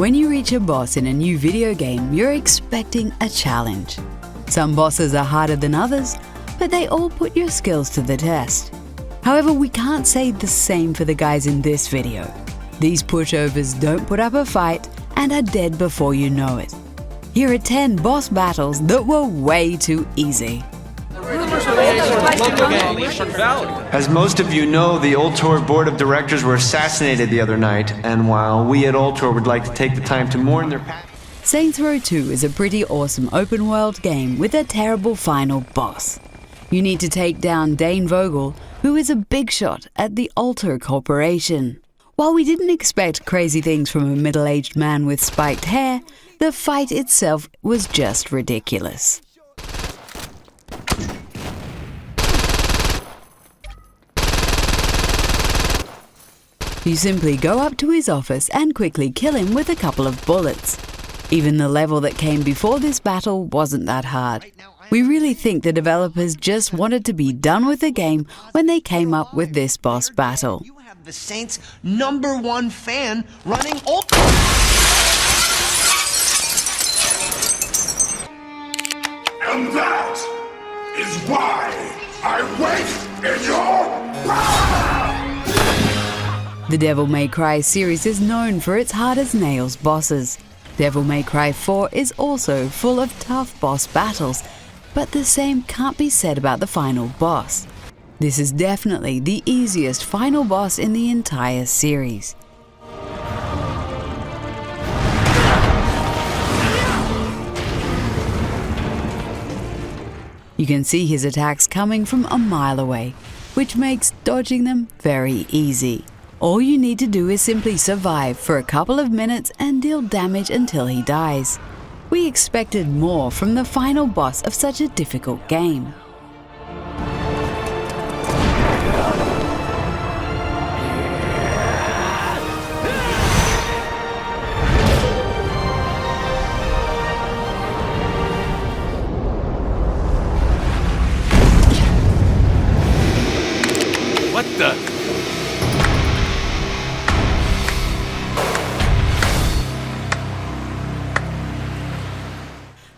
When you reach a boss in a new video game, you're expecting a challenge. Some bosses are harder than others, but they all put your skills to the test. However, we can't say the same for the guys in this video. These pushovers don't put up a fight and are dead before you know it. Here are 10 boss battles that were way too easy. As most of you know, the Ultor Board of Directors were assassinated the other night, and while we at Ultor would like to take the time to mourn their past... Saints Row 2 is a pretty awesome open-world game with a terrible final boss. You need to take down Dane Vogel, who is a big shot at the Ultor Corporation. While we didn't expect crazy things from a middle-aged man with spiked hair, the fight itself was just ridiculous. You simply go up to his office and quickly kill him with a couple of bullets. Even the level that came before this battle wasn't that hard. We really think the developers just wanted to be done with the game when they came up with this boss battle. You have the Saints' #1 fan running Ultra. And that is why I wait in your power! The Devil May Cry series is known for its hard-as-nails bosses. Devil May Cry 4 is also full of tough boss battles, but the same can't be said about the final boss. This is definitely the easiest final boss in the entire series. You can see his attacks coming from a mile away, which makes dodging them very easy. All you need to do is simply survive for a couple of minutes and deal damage until he dies. We expected more from the final boss of such a difficult game. What the?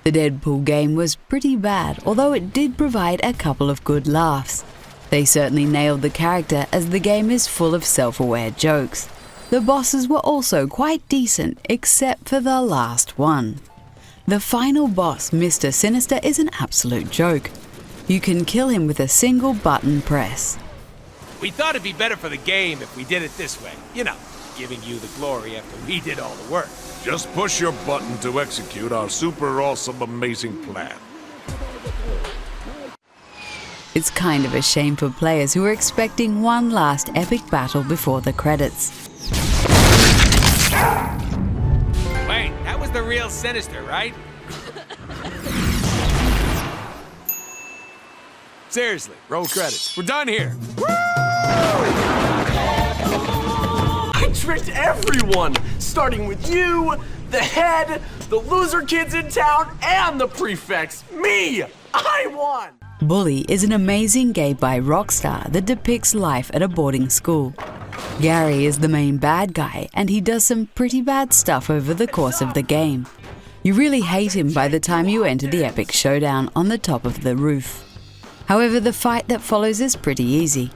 The Deadpool game was pretty bad, although it did provide a couple of good laughs. They certainly nailed the character, as the game is full of self-aware jokes. The bosses were also quite decent, except for the last one. The final boss, Mr. Sinister, is an absolute joke. You can kill him with a single button press. We thought it'd be better for the game if we did it this way. You know, giving you the glory after we did all the work. Just push your button to execute our super awesome amazing plan. It's kind of a shame for players who are expecting one last epic battle before the credits. Wait, that was the real Sinister, right? Seriously, roll credits. We're done here. I tricked everyone, starting with you, the head, the loser kids in town, and the prefects. Me! I won! Bully is an amazing game by Rockstar that depicts life at a boarding school. Gary is the main bad guy, and he does some pretty bad stuff over the course of the game. You really hate him by the time you enter the epic showdown on the top of the roof. However, the fight that follows is pretty easy.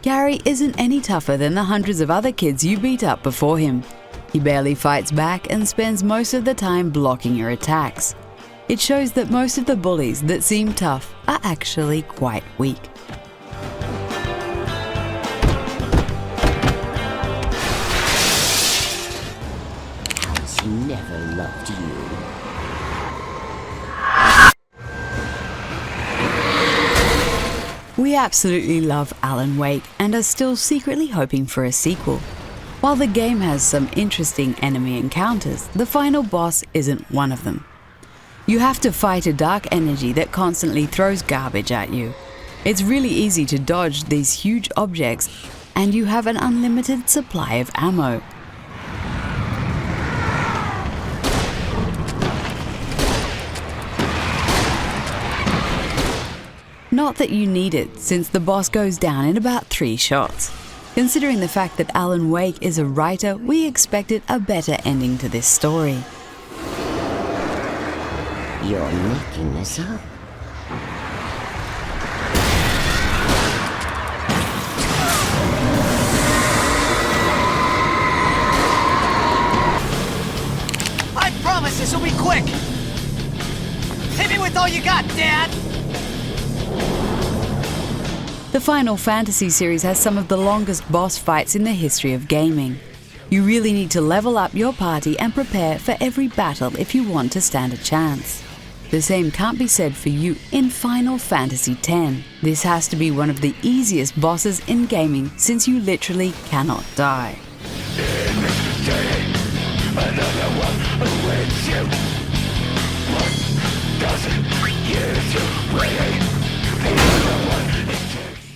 Gary isn't any tougher than the hundreds of other kids you beat up before him. He barely fights back and spends most of the time blocking your attacks. It shows that most of the bullies that seem tough are actually quite weak. Has never loved you. We absolutely love Alan Wake and are still secretly hoping for a sequel. While the game has some interesting enemy encounters, the final boss isn't one of them. You have to fight a dark energy that constantly throws garbage at you. It's really easy to dodge these huge objects, and you have an unlimited supply of ammo. Not that you need it, since the boss goes down in about 3 shots. Considering the fact that Alan Wake is a writer, we expected a better ending to this story. You're making this up. I promise this will be quick. Hit me with all you got, Dad. The Final Fantasy series has some of the longest boss fights in the history of gaming. You really need to level up your party and prepare for every battle if you want to stand a chance. The same can't be said for you in Final Fantasy X. This has to be one of the easiest bosses in gaming since you literally cannot die.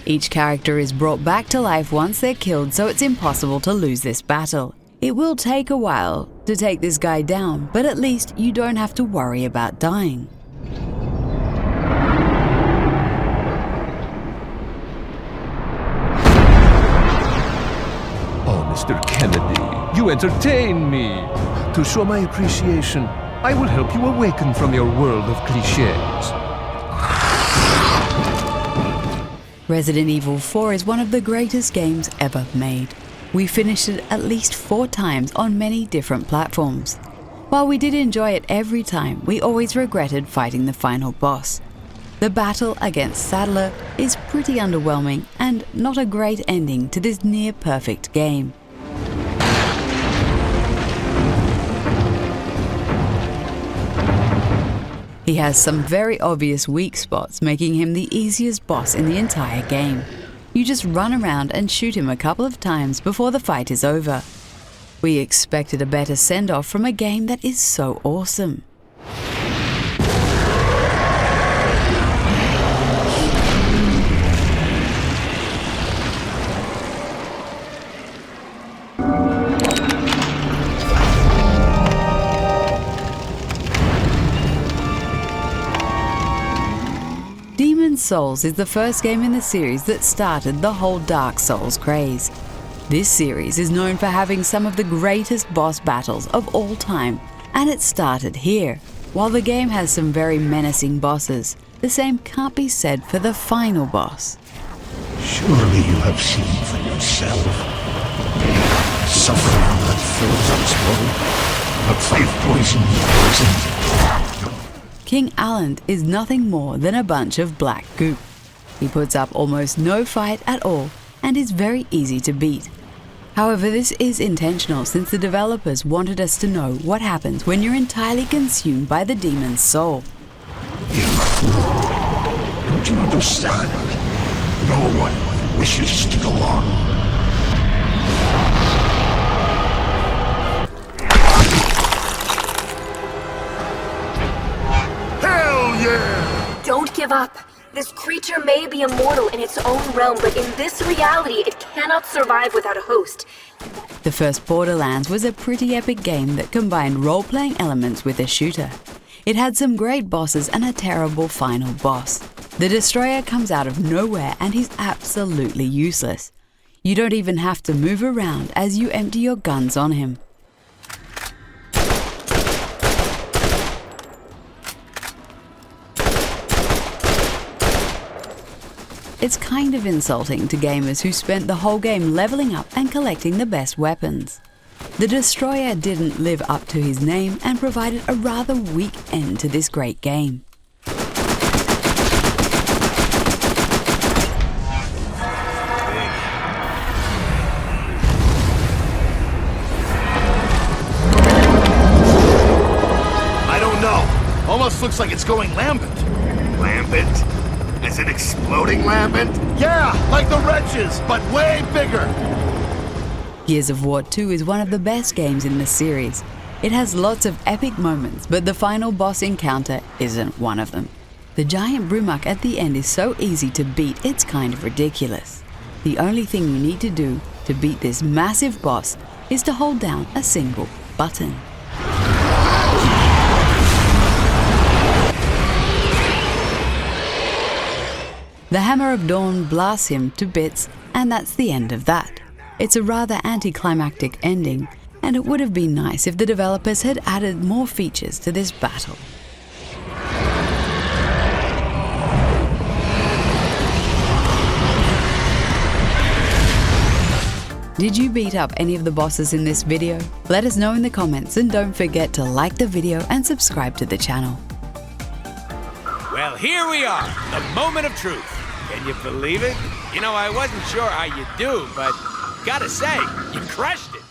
Each character is brought back to life once they're killed, so it's impossible to lose this battle. It will take a while to take this guy down, but at least you don't have to worry about dying. Oh, Mr. Kennedy, you entertain me. To show my appreciation, I will help you awaken from your world of cliches. Resident Evil 4 is one of the greatest games ever made. We finished it at least 4 times on many different platforms. While we did enjoy it every time, we always regretted fighting the final boss. The battle against Sadler is pretty underwhelming and not a great ending to this near-perfect game. He has some very obvious weak spots, making him the easiest boss in the entire game. You just run around and shoot him a couple of times before the fight is over. We expected a better send-off from a game that is so awesome. Souls is the first game in the series that started the whole Dark Souls craze. This series is known for having some of the greatest boss battles of all time, and it started here. While the game has some very menacing bosses, the same can't be said for the final boss. Surely you have seen for yourself. Suffering that fills us both. A faith poison. King Allant is nothing more than a bunch of black goop. He puts up almost no fight at all and is very easy to beat. However, this is intentional since the developers wanted us to know what happens when you're entirely consumed by the demon's soul. You fool! Don't you understand? No one wishes to go on. Don't give up. This creature may be immortal in its own realm, but in this reality, it cannot survive without a host. The first Borderlands was a pretty epic game that combined role-playing elements with a shooter. It had some great bosses and a terrible final boss. The Destroyer comes out of nowhere and he's absolutely useless. You don't even have to move around as you empty your guns on him. It's kind of insulting to gamers who spent the whole game leveling up and collecting the best weapons. The Destroyer didn't live up to his name and provided a rather weak end to this great game. I don't know. Almost looks like it's going lambent. Lambent? Is it exploding lambent? Yeah, like the wretches, but way bigger. Gears of War 2 is one of the best games in the series. It has lots of epic moments, but the final boss encounter isn't one of them. The giant Brumak at the end is so easy to beat, it's kind of ridiculous. The only thing you need to do to beat this massive boss is to hold down a single button. The Hammer of Dawn blasts him to bits, and that's the end of that. It's a rather anticlimactic ending, and it would have been nice if the developers had added more features to this battle. Did you beat up any of the bosses in this video? Let us know in the comments, and don't forget to like the video and subscribe to the channel. Well, here we are, the moment of truth. Can you believe it? You know, I wasn't sure how you do, but gotta say, you crushed it.